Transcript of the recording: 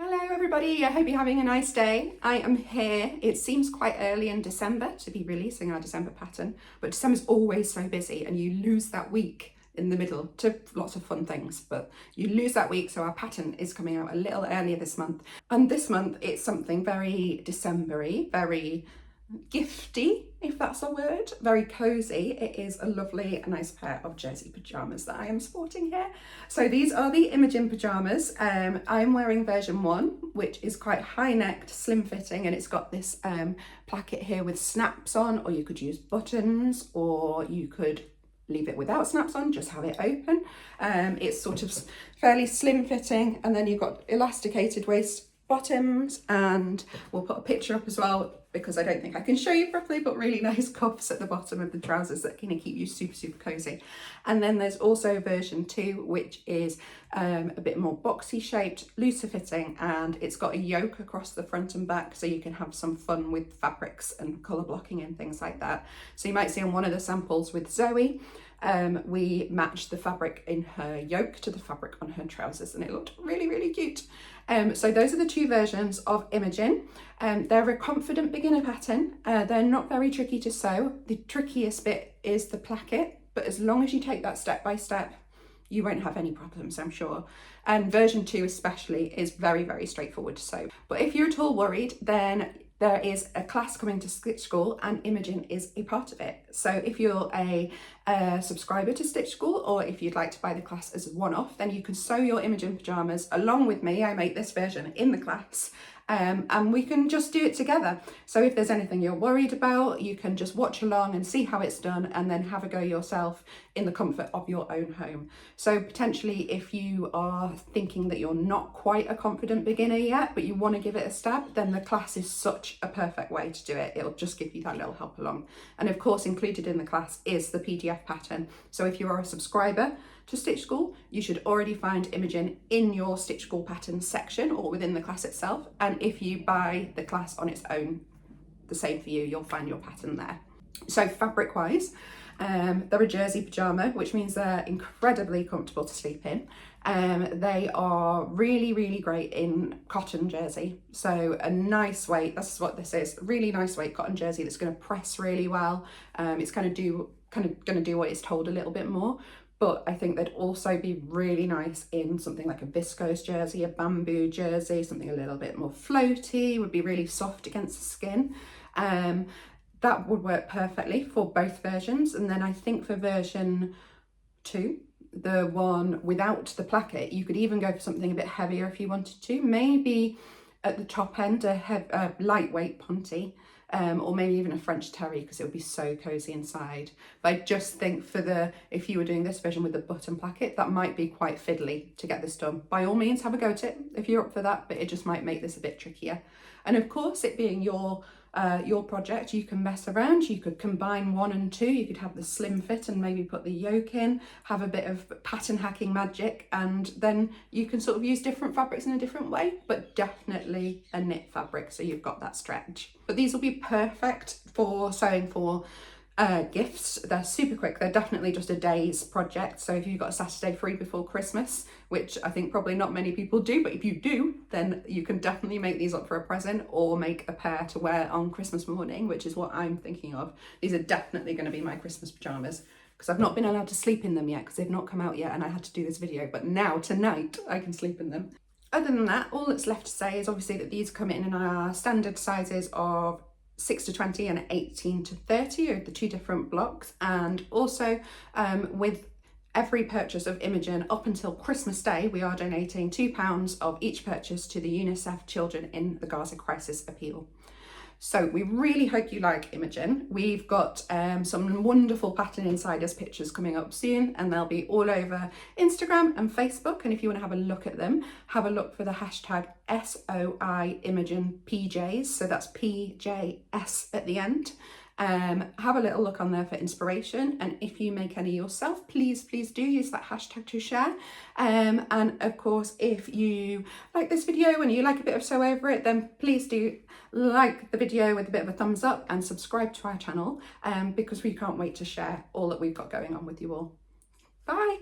Hello everybody, I hope you're having a nice day. I am here. It seems quite early in December to be releasing our December pattern, but December's always so busy and you lose that week in the middle to lots of fun things, but you lose that week, so our pattern is coming out a little earlier this month. And this month it's something very December-y, very gifty, if that's a word, very cozy. It is a lovely, nice pair of jersey pyjamas that I am sporting here. So these are the Imogen pyjamas. I'm wearing version 1, which is quite high-necked, slim-fitting, and it's got this placket here with snaps on, or you could use buttons, or you could leave it without snaps on, just have it open. It's sort of fairly slim-fitting, and then you've got elasticated waist bottoms, and we'll put a picture up as well because I don't think I can show you properly, but really nice cuffs at the bottom of the trousers that can keep you super cozy. And then there's also version 2, which is a bit more boxy shaped, looser fitting, and it's got a yoke across the front and back, so you can have some fun with fabrics and colour blocking and things like that. So you might see on one of the samples with Zoe, we matched the fabric in her yoke to the fabric on her trousers, and it looked really cute. So those are the 2 versions of Imogen. They're a confident beginner pattern. They're not very tricky to sew. The trickiest bit is the placket, but as long as you take that step by step, you won't have any problems, I'm sure. And version 2 especially is very straightforward to sew. But if you're at all worried, then there is a class coming to Stitch School and Imogen is a part of it. So if you're a subscriber to Stitch School, or if you'd like to buy the class as a one-off, then you can sew your Imogen pyjamas along with me. I make this version in the class. And we can just do it together. So if there's anything you're worried about, you can just watch along and see how it's done and then have a go yourself in the comfort of your own home. So potentially if you are thinking that you're not quite a confident beginner yet, but you want to give it a stab, then the class is such a perfect way to do it. It'll just give you that little help along. And of course, included in the class is the PDF pattern. So if you are a subscriber to Stitch School, you should already find Imogen in your Stitch School pattern section or within the class itself. And if you buy the class on its own, the same for you, you'll find your pattern there. So fabric wise, they're a jersey pyjama, which means they're incredibly comfortable to sleep in. They are really great in cotton jersey. So a nice weight, that's what this is, really nice weight cotton jersey that's going to press really well. It's going to do what it's told a little bit more. But I think they'd also be really nice in something like a viscose jersey, a bamboo jersey, something a little bit more floaty, would be really soft against the skin. That would work perfectly for both versions. And then I think for version 2, the one without the placket, you could even go for something a bit heavier if you wanted to. Maybe at the top end, a lightweight ponte. Or maybe even a French terry, because it would be so cozy inside. But I just think if you were doing this version with the button placket, that might be quite fiddly to get this done. By all means, have a go at it if you're up for that, but it just might make this a bit trickier. And of course, it being your project, you can mess around. You could combine 1 and 2. You could have the slim fit and maybe put the yoke in, have a bit of pattern hacking magic, and then you can sort of use different fabrics in a different way, but definitely a knit fabric, so you've got that stretch. But these will be perfect for sewing for gifts. They're super quick. They're definitely just a day's project. So if you've got a Saturday free before Christmas, which I think probably not many people do, but if you do, then you can definitely make these up for a present or make a pair to wear on Christmas morning, which is what I'm thinking of. These are definitely going to be my Christmas pajamas, because I've not been allowed to sleep in them yet because they've not come out yet and I had to do this video, but now tonight I can sleep in them. Other than that, all that's left to say is obviously that these come in our standard sizes of 6 to 20 and 18 to 30 are the 2 different blocks. And also with every purchase of Imogen up until Christmas Day, we are donating £2 of each purchase to the UNICEF Children in the Gaza Crisis Appeal. So we really hope you like Imogen. We've got some wonderful Pattern Insiders pictures coming up soon, and they'll be all over Instagram and Facebook. And if you want to have a look at them, have a look for the hashtag SOI Imogen PJs. So that's PJS at the end. Have a little look on there for inspiration, and if you make any yourself, please do use that hashtag to share. And of course, if you like this video and you like a bit of sew over it, then please do like the video with a bit of a thumbs up and subscribe to our channel, because we can't wait to share all that we've got going on with you all. Bye.